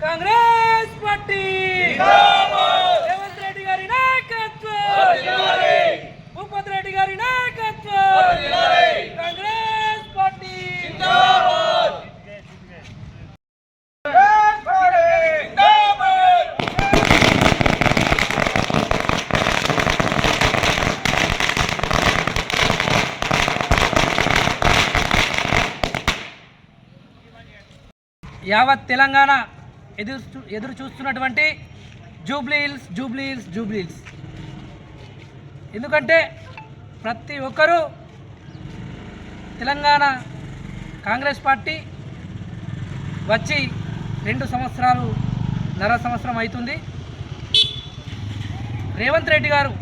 Congress party Revanth Reddy గారి నాయకత్వం, భూపతి రెడ్డి గారి నాయకత్వం, కాంగ్రెస్ పార్టీ యావత్ తెలంగాణ ఎదురు చూస్తున్నటువంటి జూబ్లీ హిల్స్. ఎందుకంటే ప్రతి ఒక్కరూ తెలంగాణ కాంగ్రెస్ పార్టీ వచ్చి 2 సంవత్సరాలు నర సంవత్సరం అవుతుంది. రేవంత్ రెడ్డి గారు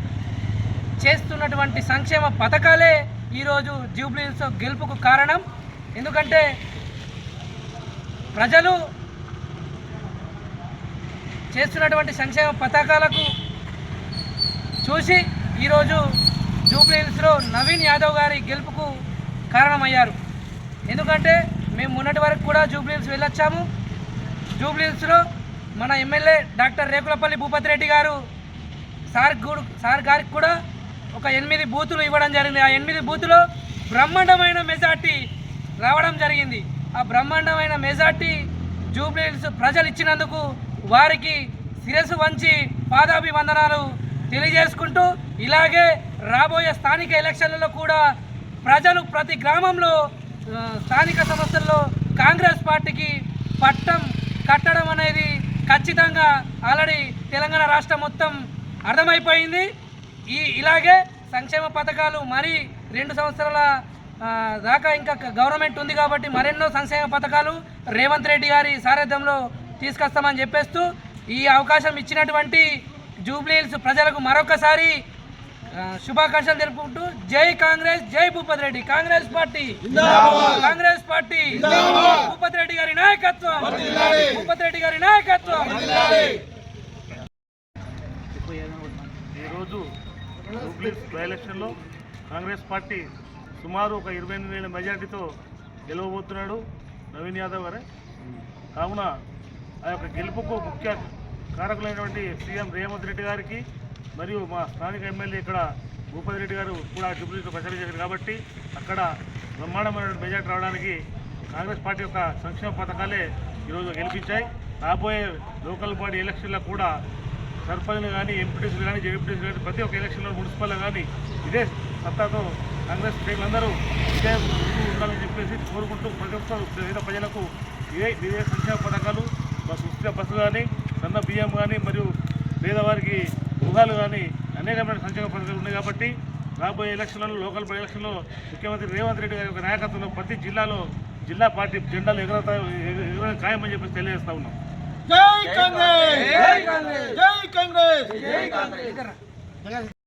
చేస్తున్నటువంటి సంక్షేమ పథకాలే ఈరోజు జూబ్లీ హిల్స్ గెలుపుకు కారణం. ఎందుకంటే ప్రజలు చేస్తున్నటువంటి సంక్షేమ పథకాలకు చూసి ఈరోజు జూబ్లీ హిల్స్లో నవీన్ యాదవ్ గారి గెలుపుకు కారణమయ్యారు. ఎందుకంటే మేము మొన్నటి వరకు కూడా జూబ్లీ హిల్స్ వెళ్ళొచ్చాము. జూబ్లీ హిల్స్లో మన ఎమ్మెల్యే డాక్టర్ రేకులపల్లి భూపతి రెడ్డి గారు సార్ గారికి కూడా ఒక 8 బూతులు ఇవ్వడం జరిగింది. ఆ 8 బూతులో బ్రహ్మాండమైన మెజార్టీ రావడం జరిగింది. ఆ బ్రహ్మాండమైన మెజార్టీ జూబ్లీ హిల్స్ ప్రజలు ఇచ్చినందుకు వారికి శిరస్సు వంచి పాదాభివందనాలు తెలియజేసుకుంటూ, ఇలాగే రాబోయే స్థానిక ఎలక్షన్లలో కూడా ప్రజలు ప్రతి గ్రామంలో స్థానిక సంస్థల్లో కాంగ్రెస్ పార్టీకి పట్టం కట్టడం అనేది ఖచ్చితంగా ఆల్రెడీ తెలంగాణ రాష్ట్రం మొత్తం అర్థమైపోయింది. ఇలాగే సంక్షేమ పథకాలు మరి 2 సంవత్సరాల దాకా ఇంకా గవర్నమెంట్ ఉంది కాబట్టి మరెన్నో సంక్షేమ పథకాలు రేవంత్ రెడ్డి గారి సారథ్యంలో తీసుకొస్తామని చెప్పేస్తూ ఈ అవకాశం ఇచ్చినటువంటి జూబ్లీ హిల్స్ ప్రజలకు మరొకసారి శుభాకాంక్షలు తెలుపుకుంటూ జై కాంగ్రెస్, జై భూపతి రెడ్డి. కాంగ్రెస్ పార్టీ భూపతి రెడ్డి గారి నాయకత్వం, భూపతి రెడ్డి గారి నాయకత్వం. ఈరోజు జూబ్లీ హిల్స్ బై ఎలక్షన్లో కాంగ్రెస్ పార్టీ సుమారు ఒక 28,000 మెజార్టీతో గెలవబోతున్నాడు నవీన్ యాదవ్ గారే. కావున ఆ యొక్క గెలుపుకు ముఖ్య కారకులైనటువంటి సీఎం రేవంత్ రెడ్డి గారికి మరియు మా స్థానిక ఎమ్మెల్యే ఇక్కడ భూపతి రెడ్డి గారు కూడా జూబ్లీలో ప్రచారం చేశారు కాబట్టి అక్కడ బ్రహ్మాండమైన మెజార్టీ రావడానికి కాంగ్రెస్ పార్టీ యొక్క సంక్షేమ పథకాలే ఈరోజు గెలిపించాయి. రాబోయే లోకల్ బాడీ ఎలక్షన్లో కూడా సర్పంచ్లు కానీ, ఎంపీటీసీలు కానీ, జెడ్పీటీసీలు కానీ ప్రతి ఒక్క ఎలక్షన్లో మున్సిపల్లో కానీ ఇదే సత్తాతో కాంగ్రెస్ శ్రేణులందరూ విజయం ఉండాలని చెప్పేసి కోరుకుంటూ ప్రతి ఒక్క పేద ప్రజలకు ఇదే సంక్షేమ పథకాలు, ఉచిత బస్సు కానీ, సన్న బియ్యం కానీ, మరియు పేదవారికి గృహాలు కానీ అనేకమైన సంక్షేమ పథకాలు ఉన్నాయి. కాబట్టి రాబోయే ఎలక్షన్లలో లోకల్ బాడీ ఎలక్షన్లో ముఖ్యమంత్రి రేవంత్ రెడ్డి గారి యొక్క నాయకత్వంలో ప్రతి జిల్లాలో జిల్లా పార్టీ జెండాలు ఎగర ఖాయమని చెప్పేసి తెలియజేస్తా ఉన్నాం. జై కాంగ్రెస్, జై కాంగ్రెస్, జై కాంగ్రెస్.